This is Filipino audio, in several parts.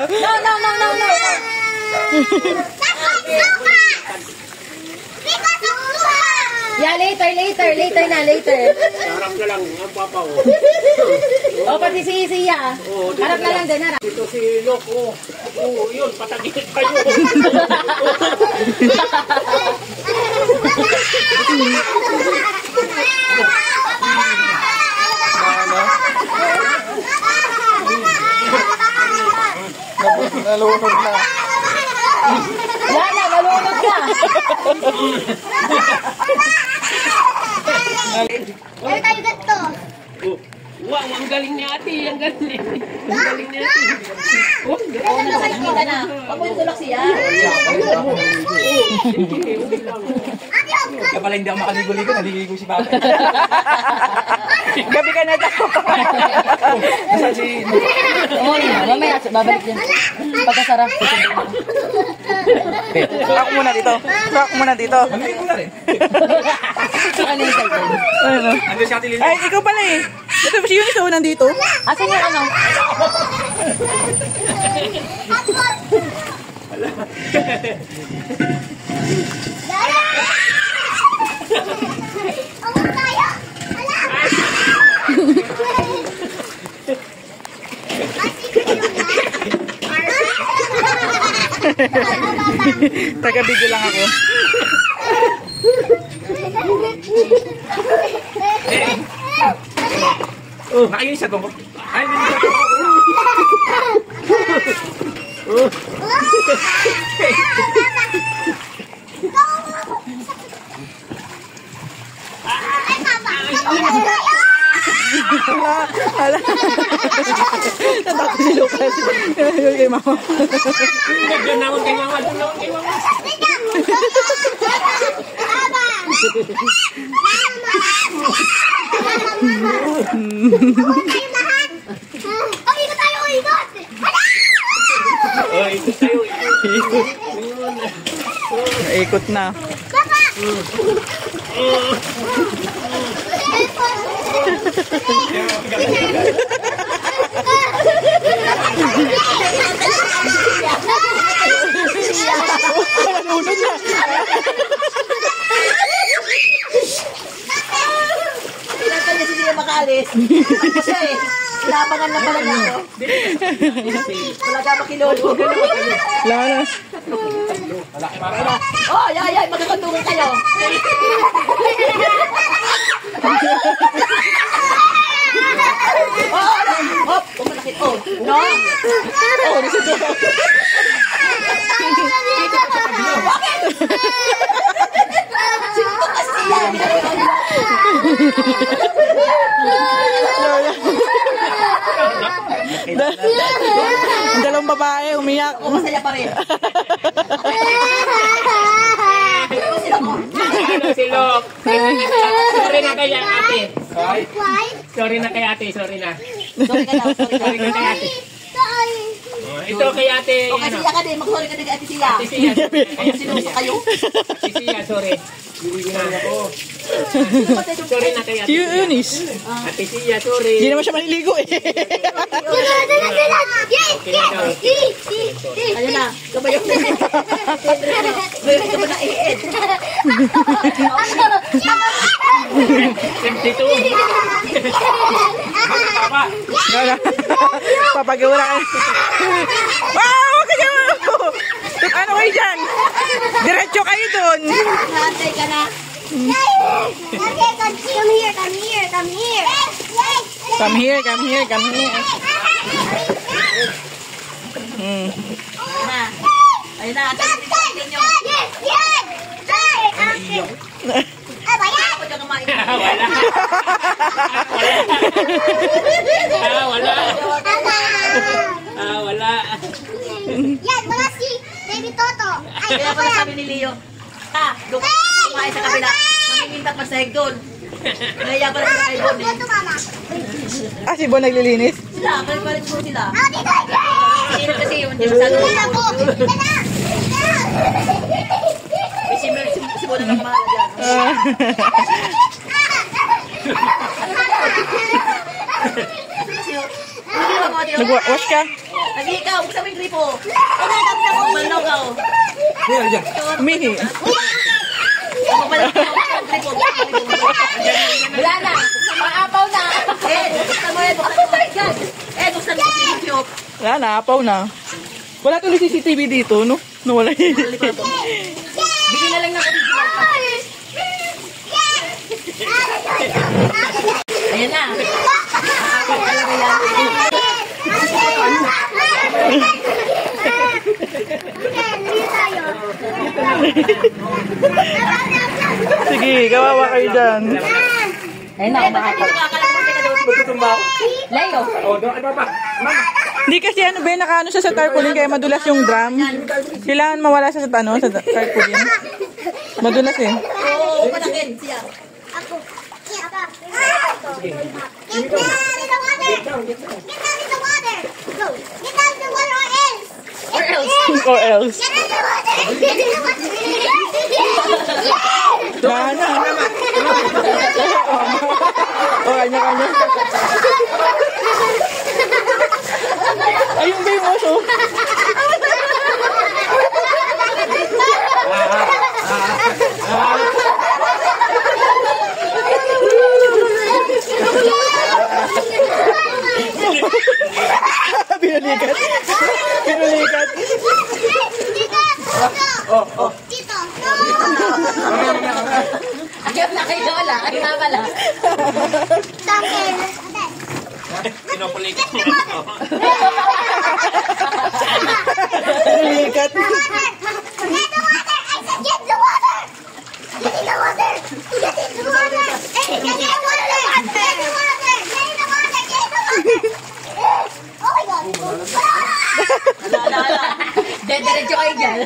Yeah, later na. Harap na lang ang papa ko. O, pati si Siya. Harap na lang din, harap. Ito si Lok, yun, patagilid kayo. Nalunod na. Yan na, nalunod ka. Ano tayo ganito? Wow, ang galing ni ate, ang galing. Ang galing ni ate. Ano na kayo kita na? Huwag mo yung tulak siya. Kaya pala hindi ako makaligo-ligo, naliligo si Papa. Gabi ka na daw. Nasaan si... Mamaya, babalik din. Pagkasarap. Rock muna dito. Maligo na rin. Ando si Ate Lili. Ay, ikaw pala eh. Ito si Eunice ako nandito. Asan yung ano? Taga-video lang ako. Nakainis siya tungkol. Ay, hindi siya Hala. Natakot si Lucas. Kay mama. Diyan naman kay mama. Ikot na. Pinagtan niya si Siya makaalis. Kasi eh, labangan na pala niya ako. Wala ka makilolo. Lala. Oh, yay, magkakandungan kayo. Hop, kumalakit. Oh, no? Oh, nisudo. Sino kasi yan? Ang dalawang babae, umiyak. Oh, masaya pa rin. Si Lok. Sorry na kay ate. Sorry na kay ate, sorry na. Sorry ka daw, Sorry na kay ate. Ito kay ate. O, kasi Siya ka din. Mag-sorry ka din kay Ate Siya. Ate Siya. Sinusa kayo. Ate Siya, sorry. Sorry na kay ate. Si Eunice. Ate Siya, sorry. Hindi naman siya maliligo eh. Ayun na. Kabayo. Mayroon ka ba na i-ed? 72. Papa. Papagawa ka. Wow! Kaya ano kayo dyan? Diretso kayo dun. Nantay ka na. Come here. Come here. Ayun na. Ako dyan kumain. Wala. Yan, mga si Baby Toto. Ay, Kaya ako pala yan. sabi ni Leo, kumain sa kabila. Makikintak pa sa hegdol. Naiya pala sa hegdol eh. Toto, mama. Ah, si Bon naglilinis? Sila, palit po sila. Ah, dito, dito. Sino kasi yun, di masyado. Dito po. Dito. May si Bona ng mahal dyan. Nag-wash ka? Lagi ikaw, buksan mo yung gripo. Ano, tapos ako, malinaw ka. Umihi. Ako pala, buksan yung gripo. Wala na. Maapaw na. Buksan mo yan, buksan mo yan. Buksan mo yung gripo. Wala na, apaw na. Wala tuloy CCTV dito, no? Nawala yun. Bigyan na lang ng original. Ayan na. Talaga yan. Sige, kawawa kayo dyan. Ayun na, kumakakalabot ka doon. Magtutumba ako. Leo. Oh, doon, ano ba? Mama. Hindi kasi nakano siya sa tarpaulin kaya madulas yung drum. Kailangan mawala siya sa sa tarpaulin. Madulas eh. Oo, panakin siya. Ako. Get down in the water. Get down in the water. Go. Get down in the water or else. Or else. Or else. Get in the water. Get in the water. Nana. O, kanya-kanya. Ayun ba yung oso? Pinulikat. Pinulikat. Dito. Agad na kayo wala. Ay na pala. Tamil. Pinupulikat mo. Pinulikat. Get the water. I said get the water. Get in the water. Get in the water. Hey, get in the water. Get in the water. Get in the water. Get in the water. Oh my God. Wala. Diretso kayo dyan.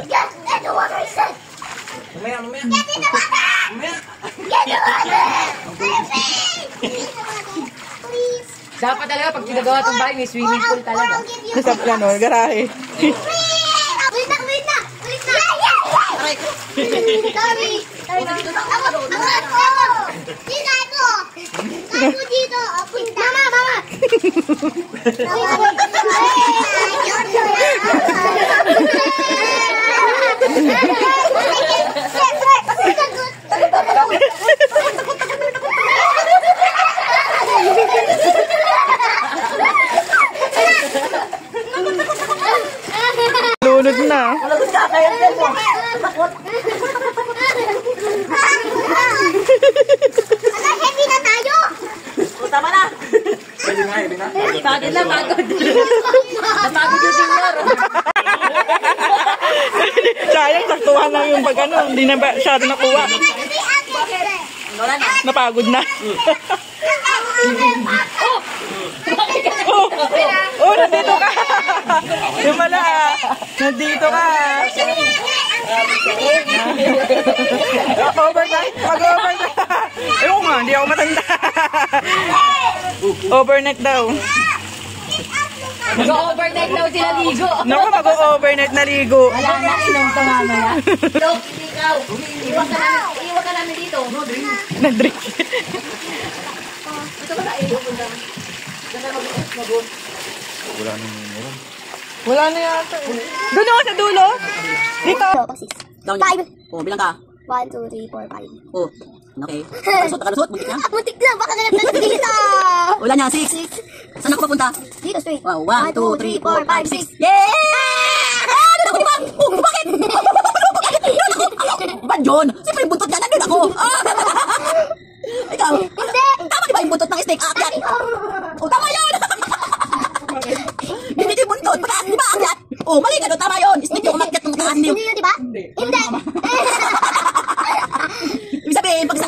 Get in the water. I said. Mamaya. Get in the water. Get in the water. Get in the water. Please. Dapat talaga pag ginagawa itong bahay, may swimming pool talaga. Sa plano, garahe. Wait na. Aray ko. Sorry. Ako dito. Mama. Lunod na. Lagot ka kayo din mo. Heavy na tayo. Tama na. Pwede na. Pagod na, pagod. Napagod yung senior. Sayang, saktuhan lang yung pag-ano. Hindi na masyado nakuha. Wala na. Napagod na. Oh, nandito ka. Yung mala. Nandito ka. Overnight. Mag-overnight. Ewan nga, hindi ako matanda. Overnight daw. Mag-overnight daw sila ligo. Naku, mag-overnight na ligo. Wala na, inom ka mamaya. Look, ikaw. Iwan ka namin dito. Nag-drink. Ito ba tayo pupunta? Wala na yata. Doon ako sa dulo. Dito. Down niya. Oh, bilang ka. 1, 2, 3, 4, 5. Oh, okay. Kalusot, muntik na. Muntik na, baka ganap na dito. Wala niya, 6. Saan ako papunta? Dito, straight. Wow, 1, 2, 3, 4, 5, 6. Yeah! Ano ako, di ba? Oh, bakit? Ba, John? Siyempre yung buntot niya, nandun ako. Ikaw? Hindi. Tama di ba yung buntot ng steak? Aakyat. Oh, tama yun. Hindi yung buntot. Pagkaas, di ba aakyat? Oh, mali ka doon, tama yun. Steak yung umakyat ng taas niyo. Hindi yun, di ba? Hindi. Ibig sabihin, pag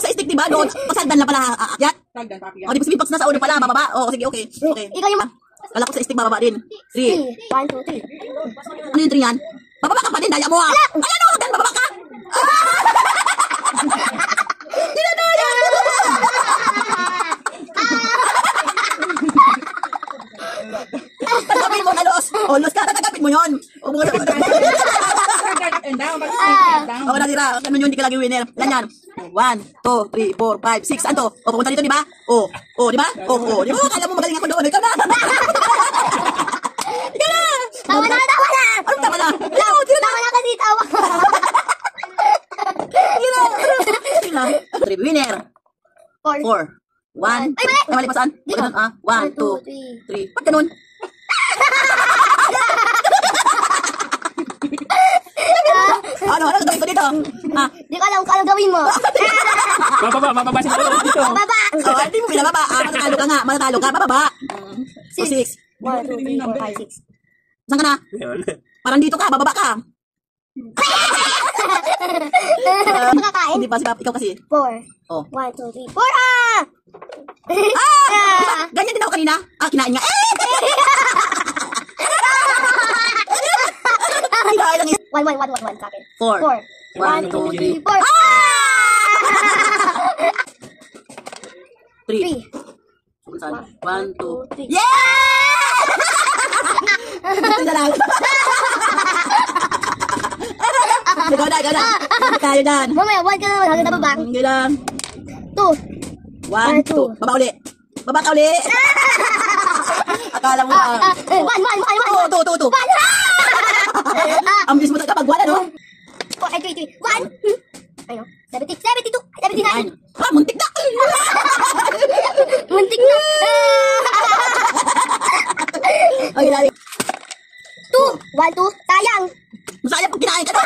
sa stick, di ba, doon, pagsagdan lang pala aakyat. O, di ba sabihin, pag nasa ulo pala, bababa. O, sige, okay. Ikaw yung... Kala ko sa stick, bababa din. 3. 1, 2, 3. Ano yung 3 yan? Bababa ka pa din, daya mo ah. Ayan o, hanggang bababa ka. Dinadaya! Tatagapin mo na los. O, los ka, tatagapin mo yun. O, mga o, natira. Ano yun, hindi ka lagi winner. Ganyan. 1, 2, 3, 4, 5, 6. Ano to? O, pupunta dito, di ba? O, di ba? O, di ba? Kala mo magaling ako doon. Ikaw na. Winner. 4. 4. 1. Ay, mali! Mali pa saan? Dito. Ganun, 1, 2, 3. Ba't ganun? Ano gagawin ko dito? Di ko alam kung ano gawin mo. Bababa si Lolo dito. Baba! Hindi mo binababa. Matatalo ka nga. Matatalo ka. Bababa. 6. 1, 2, 3, 4, 5, 6. Saan ka na? Parang dito ka. Bababa ka. Makakain? Hindi pa. Ikaw kasi. 4. Oh. 1, 2, 3, 4. Ganyan din ako kanina. Kinain nga. Kinain lang 1 sa akin. 4. 1, 2, 3, 4. 3. 3. 1, 2, 3. Yeah! Ito na lang. Ikaw na. Tayo dan. Mamaya, 1 ka naman. Hanggang nababa. Hindi lang. 2. 1, 2. Baba uli. Baba ka uli. Akala mo 1. 2. Ang bilis mo talaga pag 1, ano? 4, 3, 1. Ayun. 70, 72, 79. Muntik na. Muntik na. Okay, dali. 2. 1, 2. Sayang. Masaya pag kinain ka na.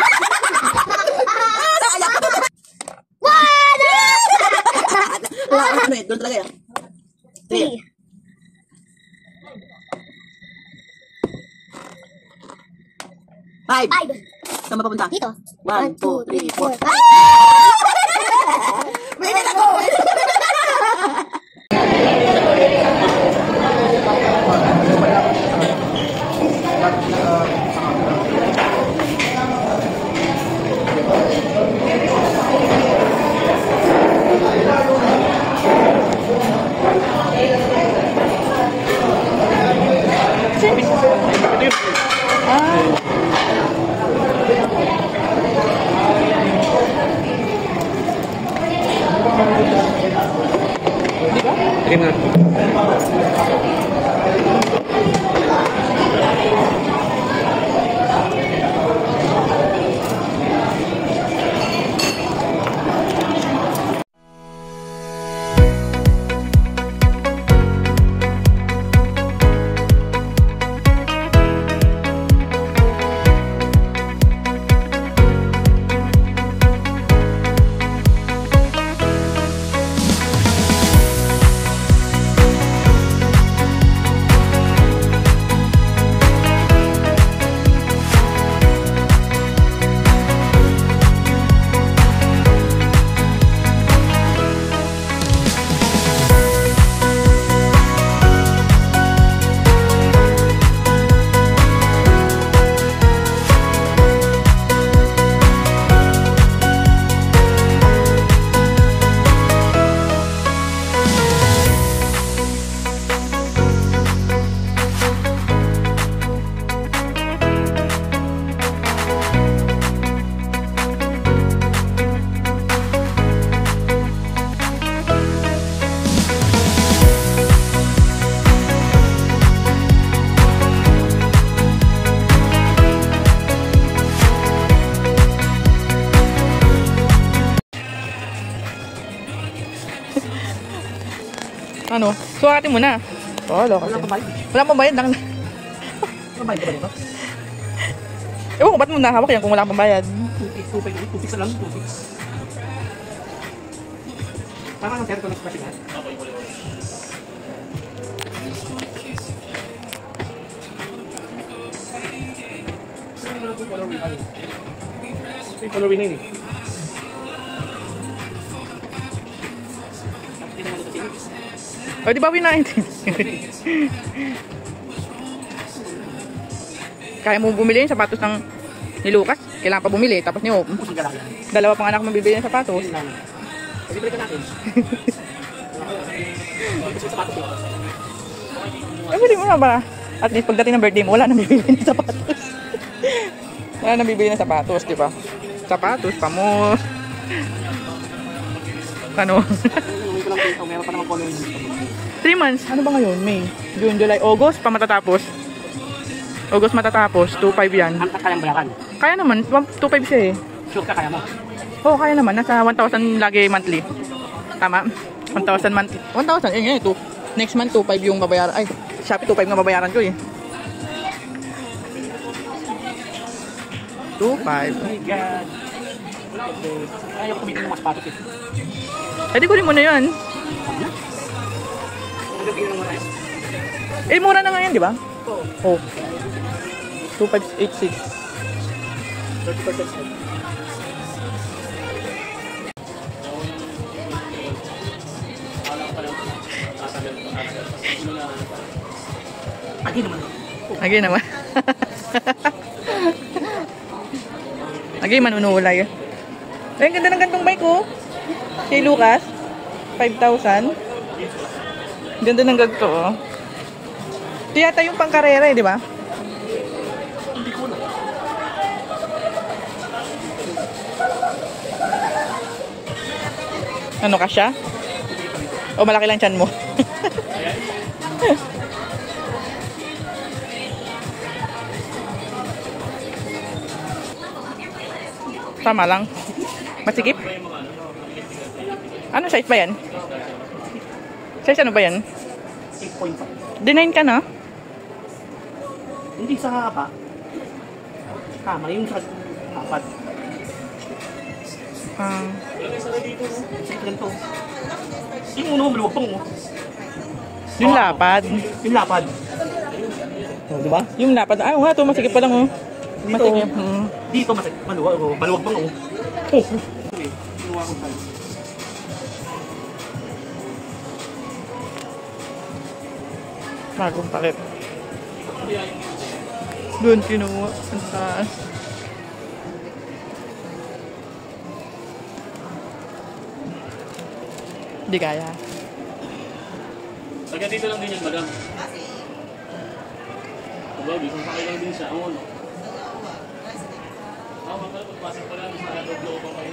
Sayang. 1. Ano eh, doon talaga yan. 3. 5. 5. Saan mapapunta? Dito. 1, 2, 3, 4. 5. Minit ako! Ano? Sukatin mo na. Oo, loko. Wala pang bayad. Mabayad ka ba dito? Ewan ko, ba't mo nahawak yan kung wala pang bayad? 2 na lang, 2 Parang ang sir ko ng spasial. Yung color na yun eh. O, di ba winain? Kaya mo bumili yung sapatos ng ni Lucas. Kailangan pa bumili. Tapos niyo, dalawa pang anak mo bibili ng sapatos. Kasi balikan natin. Eh, pwede mo na ba? At least pagdating ng birthday mo, wala nang bibili ng sapatos. Wala nang bibili ng sapatos, di ba? Sapatos, pamos. Ano? Meron pa naman color dito. 3 months. Ano ba ngayon? May, June, July, August pa matatapos. August matatapos. 2.5 yan. Ang kayang bayaran. Kaya naman. 2.5 siya eh. Sure ka, kaya mo. Oo, kaya naman. Nasa 1,000 lagi monthly. Tama. 1,000 month. 1,000. Eh, ngayon, next month, 2,500 yung babayaran. Ay, Shopee, 2,500 nga babayaran ko eh. 2,500. Oh my God. Ayaw ko kumitin ng mga sapatos eh. Eh, di kunin mo na yan. Eh, mura na nga yan, di ba? Oh. 2,586. 30%. Agi naman. Lagi naman. Lagi manunulay. Ay, ang ganda ng gantong bike ko. Kay Lucas. 5,000. Ganda ng ganito, oh. Ito yata yung pangkarera, eh, di ba? Hindi ko na. Ano ka siya? O malaki lang tiyan mo? Tama lang. Masikip? Ano size ba yan? Size ano ba yan? 8.5. Dinain ka na? Hindi sa hapa. Tama yung sa hapat. Sige ganito. Yung uno, maluwag pang mo. Yung lapad. Yung lapad. Oh, diba? Yung lapad. Ah, nga to. Masikip pa lang, oh. Masikip. Dito, maluwag pang oh. Oh. Kinuha ko tayo. Bagong palit. Doon kinuha. Ang taas. Di kaya. Taga dito lang din yan, madam. Babi, kung sakay lang din siya, ang ano. Tama ka, pagpasok pa lang sa loob pa kayo.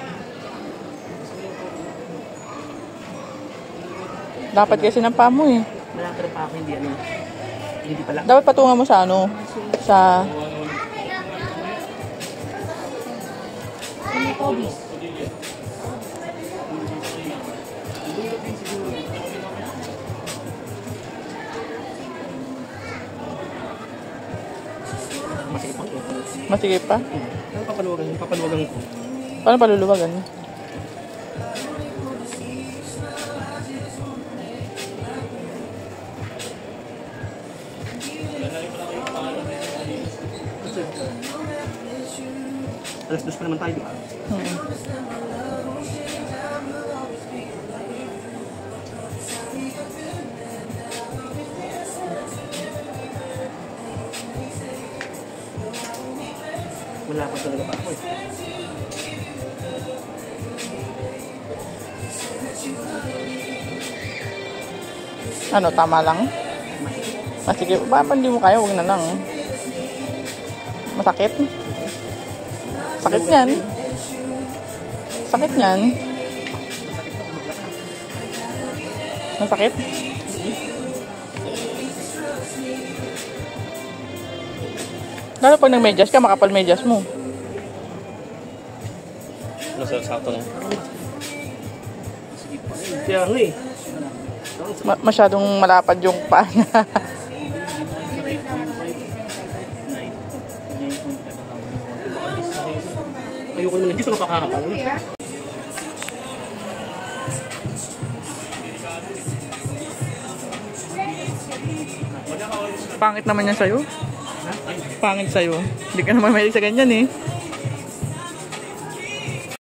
Dapat kasi ng pamo eh. Malakad pa ako, hindi ano. Hindi pala. Dapat patungan mo sa ano. Sa... Masipag eh. Masigip pa? Ano papaluwagan ito? Paano paluluwagan? Alas 2 pa naman tayo, di ba? Wala pa talaga pa ako eh. Ano, tama lang? Masigip. Bakit hindi mo kaya? Huwag na lang. Masakit? Sakit niyan. Sakit niyan. Masakit? Lalo pag nag-medyas ka, makapal medyas mo. Ano sa sakto na? Kaya nga eh. Masyadong malapad yung paa niya. Ayoko naman, hindi sa napakakapal. Pangit naman yan sa'yo. Pangit sa'yo. Hindi ka naman mahilig sa ganyan eh.